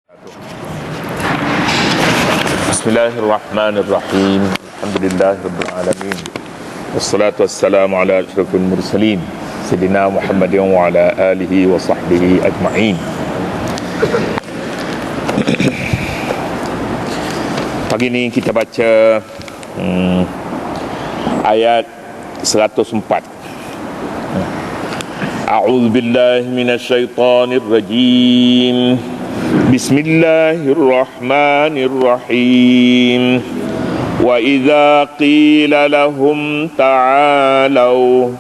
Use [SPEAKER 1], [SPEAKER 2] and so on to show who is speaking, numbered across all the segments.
[SPEAKER 1] Bismillahirrahmanirrahim. Alhamdulillahirabbil alamin. Wassalatu wassalamu ala asyrafil mursalin sayyidina Muhammadin wa ala alihi wa sahbihi ajma'in. Pagi ni kita baca ayat 104. A'udzu billahi minasyaitonir rajim. Bismillahirrahmanirrahim. Wa idza qila lahum ta'alau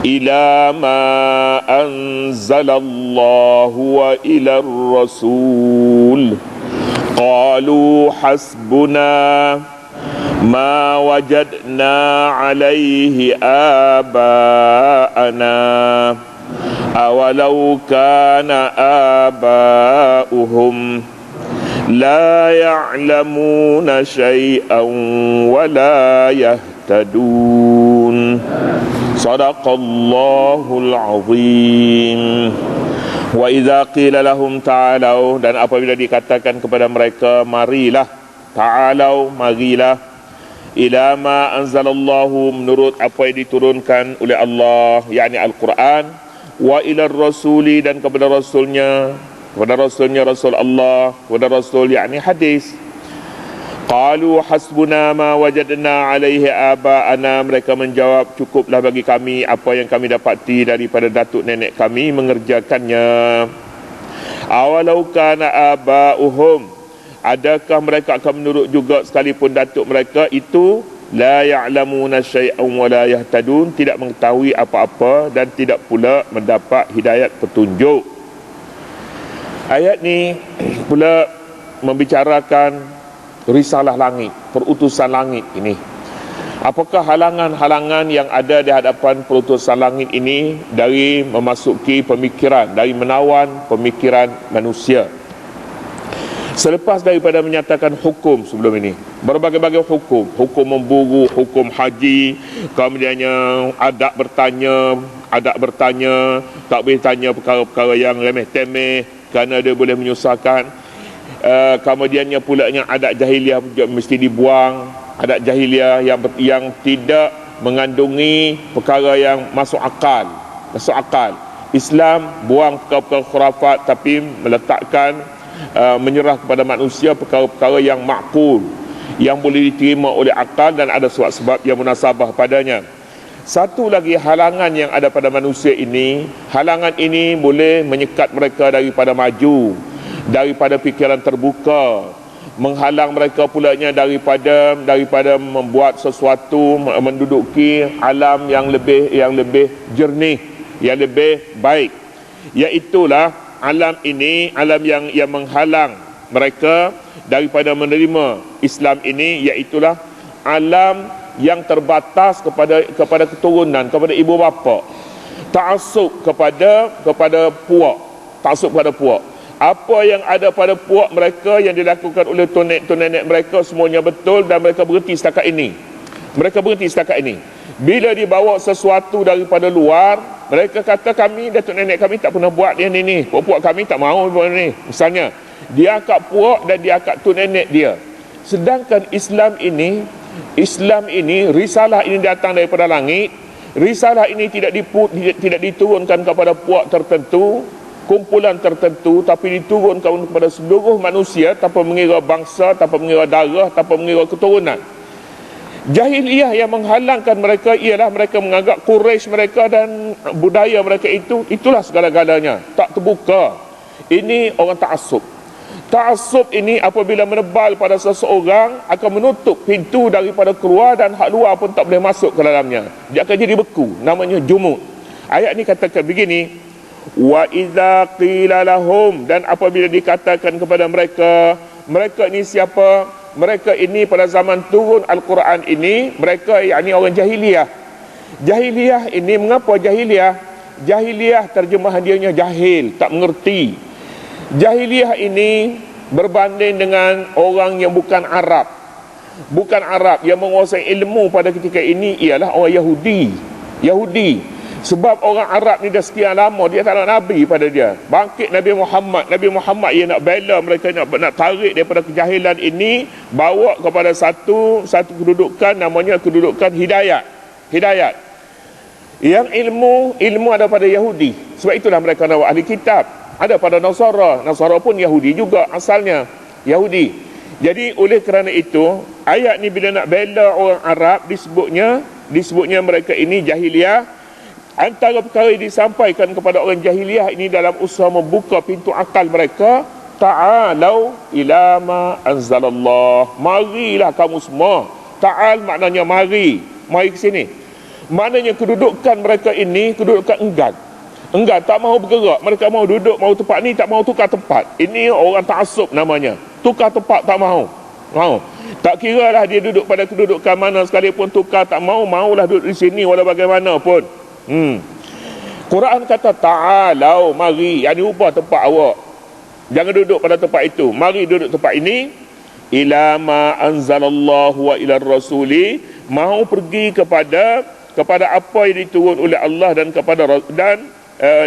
[SPEAKER 1] ila ma anzalallahu wa ila ar-rasul qalu hasbuna ma wajadna alaihi aba'ana awalau kana aba'uhum la ya'lamuna syai'an wa la yahtadun. Sadaqallahul azim. Wa idza qila lahum ta'alau, dan apabila dikatakan kepada mereka marilah, ta'alau, marilah, ila ma anzalallahu, menurut apa yang diturunkan oleh Allah, yakni Al-Quran, wa ila rasuli, dan kepada rasulnya Rasul Allah, kepada Rasul yakni hadis. Qalu hasbuna ma wajadna alaihi aba'ana, mereka menjawab cukuplah bagi kami apa yang kami dapati daripada datuk nenek kami mengerjakannya. Awalau kana aba'uhum, adakah mereka akan menurut juga sekalipun datuk mereka itu la ya'lamuna syai'an wa la yahtadun, tidak mengetahui apa-apa dan tidak pula mendapat hidayat petunjuk. Ayat ni pula membicarakan risalah langit, perutusan langit ini. Apakah halangan-halangan yang ada di hadapan perutusan langit ini dari memasuki pemikiran, dari menawan pemikiran manusia? Selepas daripada menyatakan hukum sebelum ini, berbagai-bagai hukum memburu, hukum haji, kemudiannya adab bertanya, tak boleh tanya perkara-perkara yang remeh-temeh kerana dia boleh menyusahkan. Kemudiannya pulanya adat jahiliah mesti dibuang, adat jahiliah yang tidak mengandungi perkara yang masuk akal. Islam buang perkara-perkara khurafat, tapi meletakkan menyerah kepada manusia perkara-perkara yang makul, yang boleh diterima oleh akal dan ada sebab yang munasabah padanya. Satu lagi halangan yang ada pada manusia ini, halangan ini boleh menyekat mereka daripada maju, daripada fikiran terbuka, menghalang mereka pulanya daripada membuat sesuatu, menduduki alam yang lebih jernih, yang lebih baik. Iaitulah alam ini, alam yang menghalang mereka daripada menerima Islam ini, iaitulah alam yang terbatas kepada keturunan, kepada ibu bapa, ta'assub kepada puak, apa yang ada pada puak mereka yang dilakukan oleh nenek mereka semuanya betul, dan mereka berhenti setakat ini. Bila dibawa sesuatu daripada luar, mereka kata kami, datuk nenek kami tak pernah buat dia ni, puak kami tak mahu buat ni. Misalnya, dia akad puak dan dia akad tu nenek dia. Sedangkan Islam ini, risalah ini datang daripada langit. Risalah ini tidak diturunkan kepada puak tertentu, kumpulan tertentu, tapi diturunkan kepada seluruh manusia tanpa mengira bangsa, tanpa mengira darah, tanpa mengira keturunan. Jahiliyah yang menghalangkan mereka ialah mereka menganggap Quraisy mereka dan budaya mereka itulah segala-galanya, tak terbuka. Ini orang ta'assub. Ta'assub ini apabila menebal pada seseorang akan menutup pintu daripada keluar, dan hak luar pun tak boleh masuk ke dalamnya. Dia akan jadi beku, namanya jumud. Ayat ni katakan begini, wa idza qila lahum, dan apabila dikatakan kepada mereka ini siapa? Mereka ini pada zaman turun Al-Quran ini, mereka yakni orang jahiliyah. Jahiliyah ini, mengapa jahiliyah? Jahiliyah terjemahan dianya jahil, tak mengerti. Jahiliyah ini berbanding dengan orang yang bukan Arab, yang menguasai ilmu pada ketika ini ialah orang Yahudi. Sebab orang Arab ni dah sekian lama dia tak nak Nabi pada dia. Bangkit Nabi Muhammad ia nak bela mereka, nak tarik daripada kejahilan ini, bawa kepada satu kedudukan, namanya kedudukan hidayat. Yang ilmu ada pada Yahudi. Sebab itulah mereka nak ahli kitab. Ada pada Nasara pun Yahudi juga asalnya, Yahudi. Jadi oleh kerana itu, ayat ni bila nak bela orang Arab, disebutnya mereka ini jahiliah. Antara perkara yang disampaikan kepada orang jahiliah ini dalam usaha membuka pintu akal mereka, ta'alau ila ma anzalallah. Marilah kamu semua. Ta'al maknanya mari ke sini. Maknanya kedudukan mereka ini kedudukan enggan, tak mahu bergerak. Mereka mahu duduk, mahu tempat ni, tak mahu tukar tempat. Ini orang ta'assub namanya. Tukar tempat tak mahu. Tak kira lah dia duduk pada kedudukan mana sekalipun, tukar tak maulah duduk di sini walau bagaimanapun. Quran kata ta'alau, mari, yang ni ubah tempat awak, jangan duduk pada tempat itu, mari duduk tempat ini. Ila ma anzalallahu wa ila rasuli, mau pergi kepada apa yang diturun oleh Allah dan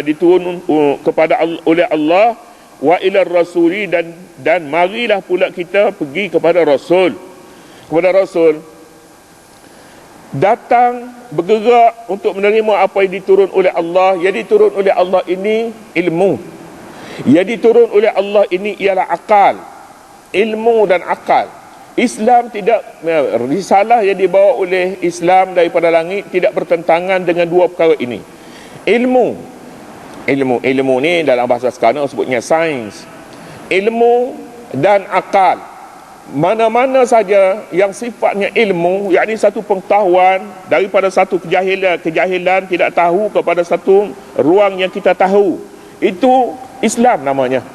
[SPEAKER 1] diturun kepada oleh Allah, wa ila rasuli, dan marilah pula kita pergi kepada Rasul. Datang bergerak untuk menerima apa yang diturun oleh Allah. Yang diturun oleh Allah ini ilmu. Yang diturun oleh Allah ini ialah akal. Ilmu dan akal. Islam tidak, risalah yang dibawa oleh Islam daripada langit tidak bertentangan dengan dua perkara ini. Ilmu ni dalam bahasa sekarang sebutnya sains. Ilmu dan akal. Mana-mana saja yang sifatnya ilmu, yakni satu pengetahuan daripada satu kejahilan tidak tahu kepada satu ruang yang kita tahu, itu Islam namanya.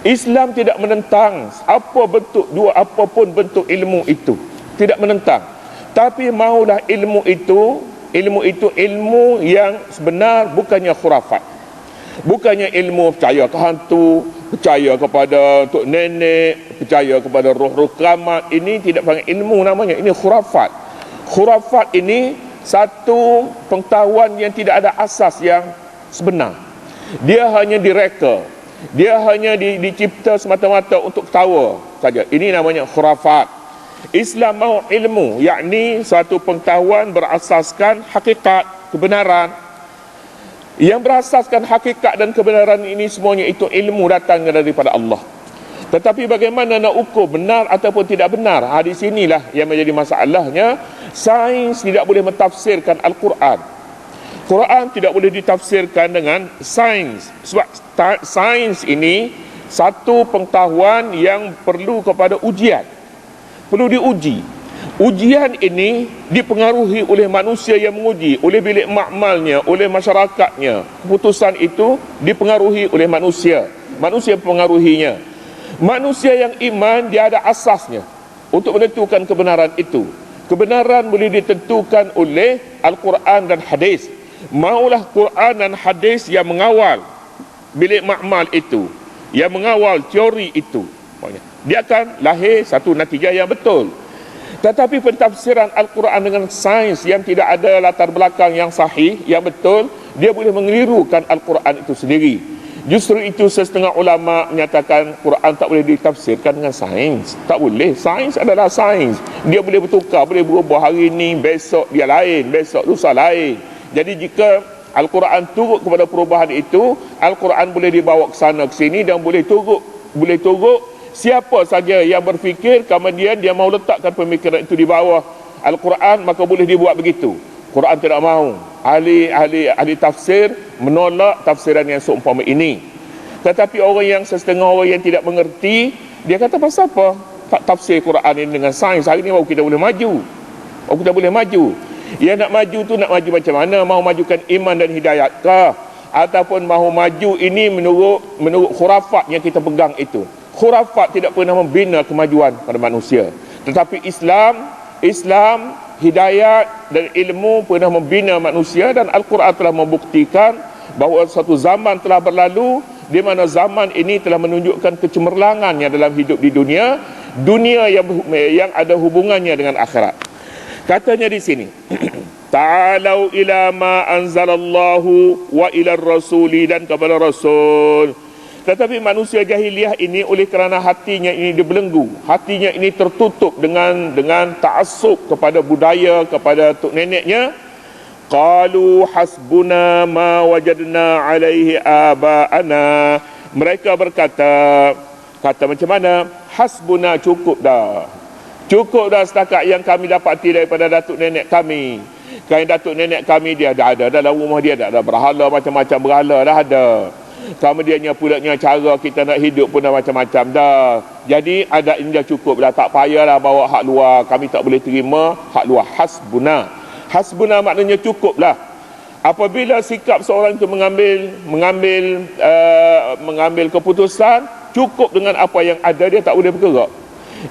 [SPEAKER 1] Islam tidak menentang apapun bentuk ilmu itu, tidak menentang. Tapi maulah ilmu itu ilmu yang sebenar, bukannya khurafat. Bukannya ilmu percaya ke hantu, percaya kepada tok nenek, percaya kepada roh-roh keramat. Ini tidak panggil ilmu namanya, ini khurafat. Khurafat ini satu pengetahuan yang tidak ada asas yang sebenar. Dia hanya direka, dia hanya dicipta semata-mata untuk ketawa saja. Ini namanya khurafat. Islam mahu ilmu, yakni satu pengetahuan berasaskan hakikat, kebenaran. Yang berasaskan hakikat dan kebenaran ini semuanya itu ilmu datang daripada Allah. Tetapi bagaimana nak ukur benar ataupun tidak benar? Di sinilah yang menjadi masalahnya. Sains tidak boleh mentafsirkan Al-Quran. Quran tidak boleh ditafsirkan dengan sains. Sebab sains ini satu pengetahuan yang perlu kepada ujian. Perlu diuji. Ujian ini dipengaruhi oleh manusia yang menguji, oleh bilik makmalnya, oleh masyarakatnya. Keputusan itu dipengaruhi oleh manusia. Manusia mempengaruhinya. Manusia yang iman, dia ada asasnya untuk menentukan kebenaran itu. Kebenaran boleh ditentukan oleh Al-Quran dan hadis. Maulah Quran dan hadis yang mengawal bilik makmal itu, yang mengawal teori itu. Dia akan lahir satu natijah yang betul. Tetapi pentafsiran Al-Quran dengan sains yang tidak ada latar belakang yang sahih, yang betul, dia boleh mengelirukan Al-Quran itu sendiri. Justru itu setengah ulama menyatakan Quran tak boleh ditafsirkan dengan sains. Tak boleh. Sains adalah sains. Dia boleh bertukar, boleh berubah hari ini, besok dia lain, besok lusa lain. Jadi jika Al-Quran turut kepada perubahan itu, Al-Quran boleh dibawa ke sana ke sini dan boleh turut siapa saja yang berfikir kemudian dia mahu letakkan pemikiran itu di bawah Al-Quran, maka boleh dibuat begitu. Quran tidak mahu. Ahli tafsir menolak tafsiran yang seumpama ini. Tetapi orang yang setengah orang yang tidak mengerti, dia kata pasal apa tak tafsir Quran ini dengan sains? Hari ini baru kita boleh maju. Yang nak maju tu nak maju macam mana? Mahu majukan iman dan hidayat kah? Ataupun mahu maju ini menurut khurafat yang kita pegang itu? Khurafat tidak pernah membina kemajuan pada manusia. Tetapi Islam, hidayat dan ilmu pernah membina manusia, dan Al-Quran telah membuktikan bahawa suatu zaman telah berlalu di mana zaman ini telah menunjukkan kecemerlangannya dalam hidup di dunia yang ada hubungannya dengan akhirat. Katanya di sini ta'alau ila ma anzalallahu wa ila rasuli, dan kepada Rasul. Tetapi manusia jahiliah ini oleh kerana hatinya ini dibelenggu, hatinya ini tertutup dengan ta'assub kepada budaya, kepada tok neneknya, qalu hasbuna ma wajadna alaihi aba'ana. Mereka kata macam mana? Hasbuna, cukup dah setakat yang kami dapati daripada datuk nenek kami. Kain datuk nenek kami dia dah ada dalam rumah dia, dah ada berhala, macam-macam berhala dah ada. Kemudiannya pulaknya cara kita nak hidup pun dah macam-macam dah. Jadi ada ini dah cukup dah, tak payahlah bawa hak luar, kami tak boleh terima hak luar. Hasbuna maknanya cukuplah. Apabila sikap seorang itu mengambil keputusan cukup dengan apa yang ada, dia tak boleh bergerak.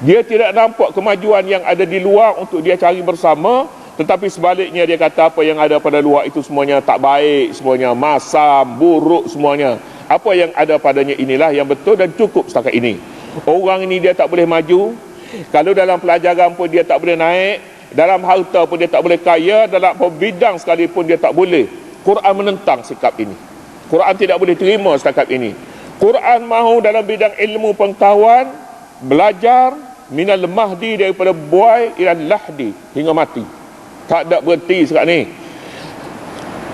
[SPEAKER 1] Dia tidak nampak kemajuan yang ada di luar untuk dia cari bersama, tetapi sebaliknya dia kata apa yang ada pada luar itu semuanya tak baik, semuanya masam, buruk semuanya. Apa yang ada padanya inilah yang betul dan cukup setakat ini. Orang ini dia tak boleh maju. Kalau dalam pelajaran pun dia tak boleh naik, dalam harta pun dia tak boleh kaya, dalam bidang sekalipun dia tak boleh. Quran menentang sikap ini. Quran tidak boleh terima sikap ini. Quran mahu dalam bidang ilmu pengetahuan belajar minal mahdi, daripada buai ila lahdi, hingga mati. Tak ada berhenti sekarang ni.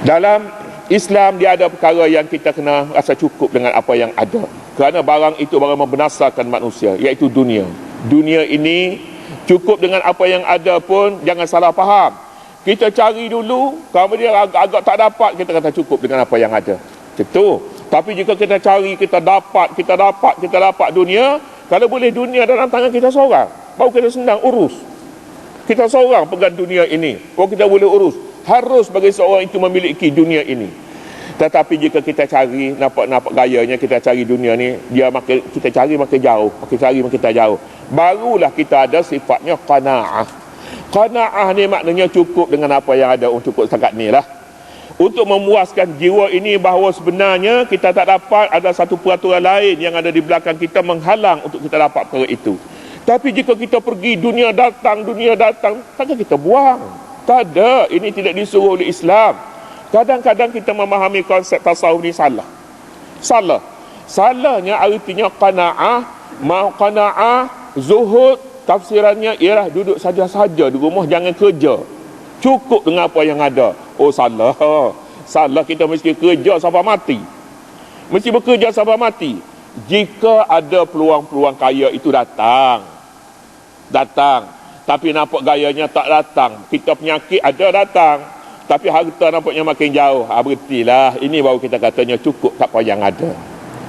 [SPEAKER 1] Dalam Islam dia ada perkara yang kita kena rasa cukup dengan apa yang ada. Kerana barang itu barang membinasakan manusia, iaitu dunia. Dunia ini cukup dengan apa yang ada pun jangan salah faham. Kita cari dulu, kemudian agak tak dapat, kita kata cukup dengan apa yang ada. Itu. Tapi jika kita cari, kita dapat dunia. Kalau boleh dunia dalam tangan kita seorang, baru kita senang urus. Kita seorang pegang dunia ini, baru kita boleh urus. Harus bagi seorang itu memiliki dunia ini. Tetapi jika kita cari, nampak gayanya kita cari dunia ni, kita cari makin jauh, barulah kita ada sifatnya qanaah. Qanaah ni maknanya cukup dengan apa yang ada, untuk setakat ni lah. Untuk memuaskan jiwa ini bahawa sebenarnya kita tak dapat, ada satu peraturan lain yang ada di belakang kita menghalang untuk kita dapat perkara itu. Tapi jika kita pergi, dunia datang, takkan kita buang? Tak ada. Ini tidak disuruh oleh Islam. Kadang-kadang kita memahami konsep tasawuf ni salah. Salahnya artinya qanaah, zuhud, tafsirannya ialah duduk saja-saja di rumah, jangan kerja. Cukup dengan apa yang ada. Oh, salah. Kita mesti kerja sampai mati. Mesti bekerja sampai mati. Jika ada peluang-peluang kaya itu datang. Tapi nampak gayanya tak datang. Kita penyakit ada datang, tapi harta nampaknya makin jauh. Berhentilah. Ini baru kita katanya cukup tak apa yang ada.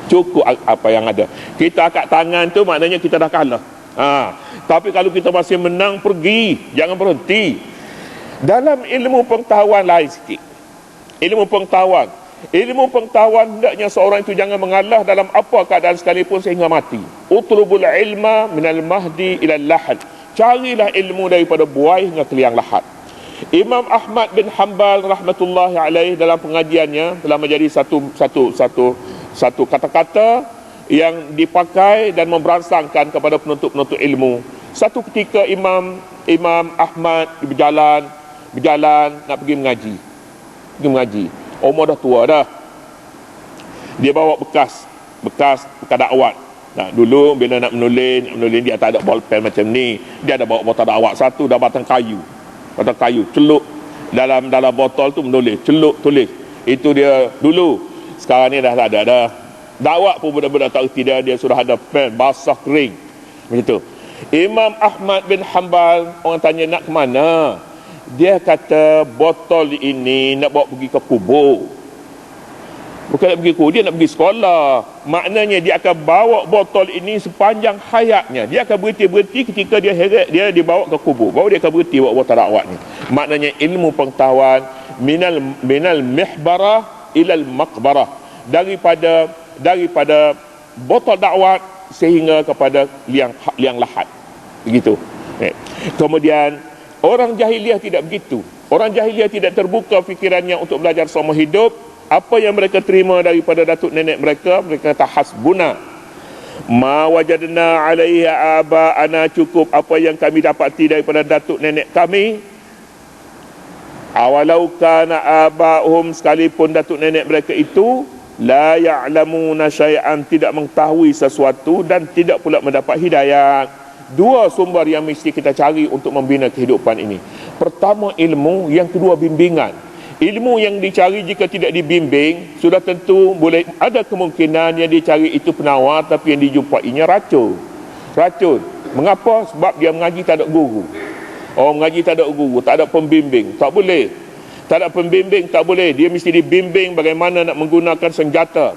[SPEAKER 1] Cukup apa yang ada. Kita angkat tangan tu maknanya kita dah kalah. Tapi kalau kita masih menang, pergi. Jangan berhenti. Dalam ilmu pengetahuan lain sikit. Ilmu pengetahuan hendaknya seorang itu jangan mengalah dalam apa keadaan sekalipun sehingga mati. Utlubul ilma minal mahdi ila lahad. Carilah ilmu daripada buai hingga ke liang lahat. Imam Ahmad bin Hanbal rahmatullahi alaih dalam pengajiannya telah menjadi satu kata-kata yang dipakai dan memberansangkan kepada penuntut-penuntut ilmu. Satu ketika Imam Ahmad berjalan nak pergi mengaji. Umur dah tua dah. Dia bawa bekas dakwat. Dulu bila nak menulis dia tak ada bolpen macam ni. Dia ada bawa botol dakwat satu, dah batang kayu, celup dalam botol tu menulis, celup tulis. Itu dia dulu. Sekarang ni dah tak ada dah. Dakwat pun budak-budak tak erti dia sudah ada pen basah kering. Begitu. Imam Ahmad bin Hanbal, orang tanya nak ke mana? Dia kata botol ini nak bawa pergi ke kubur. Bukan nak pergi kubur, dia nak pergi sekolah. Maknanya dia akan bawa botol ini sepanjang hayatnya. Dia akan berhenti ketika dia dibawa ke kubur. Baru dia akan berhenti bawa botol dakwat ni. Maknanya ilmu pengetahuan minal mihbarah ilal maqbarah. Daripada botol dakwat sehingga kepada liang lahat. Begitu. Kemudian orang jahiliah tidak begitu. Orang jahiliah tidak terbuka fikirannya untuk belajar selama hidup. Apa yang mereka terima daripada datuk nenek mereka kata hasbuna ma wajadna alaihi aba'ana, cukup apa yang kami dapati daripada datuk nenek kami. awalau kana aba'uhum, sekalipun datuk nenek mereka itu la ya'lamuna syai'an, tidak mengetahui sesuatu dan tidak pula mendapat hidayah. Dua sumber yang mesti kita cari untuk membina kehidupan ini. Pertama ilmu, yang kedua bimbingan. Ilmu yang dicari jika tidak dibimbing, sudah tentu boleh ada kemungkinan yang dicari itu penawar, tapi yang dijumpainya racun. Mengapa? Sebab dia mengaji tak ada guru. Mengaji tak ada guru, tak ada pembimbing, tak boleh. Tak ada pembimbing, tak boleh. Dia mesti dibimbing bagaimana nak menggunakan senjata.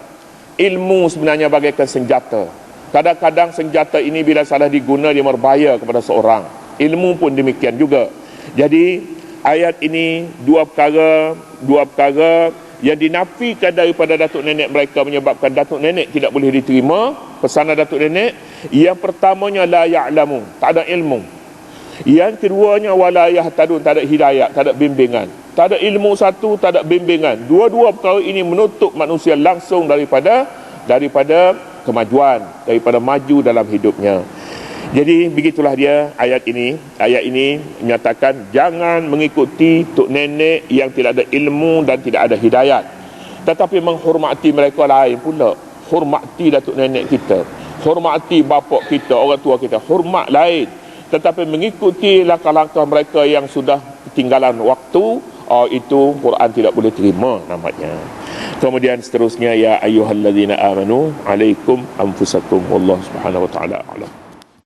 [SPEAKER 1] Ilmu sebenarnya bagaikan senjata. Kadang-kadang senjata ini bila salah diguna, dia berbahaya kepada seorang. Ilmu pun demikian juga. Jadi ayat ini dua perkara yang dinafikan daripada datuk nenek mereka, menyebabkan datuk nenek tidak boleh diterima pesanan datuk nenek. Yang pertamanya la ya'lamu, tak ada ilmu. Yang keduanya wala yahtadun, tak ada hidayah, tak ada bimbingan. Tak ada ilmu satu, tak ada bimbingan. Dua-dua perkara ini menutup manusia langsung daripada kemajuan, daripada maju dalam hidupnya. Jadi begitulah dia ayat ini. Ayat ini menyatakan jangan mengikuti tok nenek yang tidak ada ilmu dan tidak ada hidayat, tetapi menghormati mereka lain pula. Hormati datuk nenek kita, hormati bapak kita, orang tua kita, hormat lain. Tetapi mengikuti langkah-langkah mereka yang sudah ketinggalan waktu, itu Quran tidak boleh terima namanya. Kemudian seterusnya, ya ayyuhalladzina amanu alaikum anfusakum, wallahu subhanahu wa ta'ala a'lam.